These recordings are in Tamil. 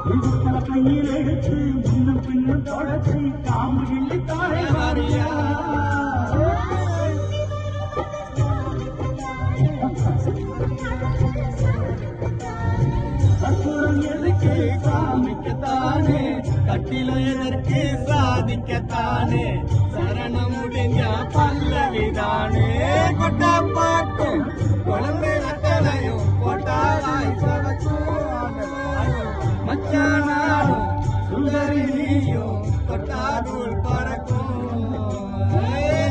கையில் எடுத்து முன்னும் பின்னும் தொடச்சி காம்பு கிள்ளி தாழை வாரியா எதற்கு காமிக்கத்தானே கட்டில எதற்கு சாதிக்கத்தானே சரணம் முடிஞ்ச பல்லவிதானே கொட்டா பாட்டும் குழந்தை ரத்தனையும் கொட்டாராய் மச்சானாலும் சுந்தரி நீயும் கொட்டாதூள் பறக்கும்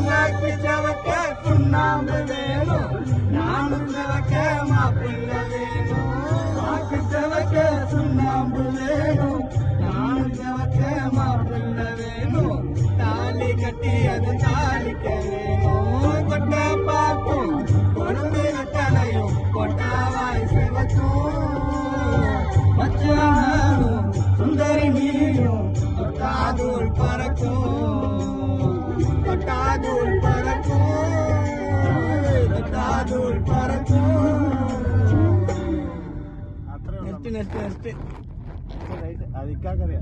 நாக்கு சவக்க சுண்ணாம்பு வேணும் நானும் சவக்க மாப்பிள்ள வேணும் நாக்கு சவக்க சுண்ணாம்பு வேணும் நானும் சவக்க மாப்பிள்ள வேணும் தாலி கட்டி அது தாலிக்க வேணும் கொட்ட பார்க்கும் குழந்தை ரத்தனையும் கொட்டாவாய் சிவக்கும் மச்சானும் சுந்தரி நீயும் கொட்டாதூள் பறக்கும் கொட்டாதூள் பறக்கும் கொட்டாதூள் பறக்கும் नेक्स्ट नेक्स्ट नेक्स्ट राइट अधिका करे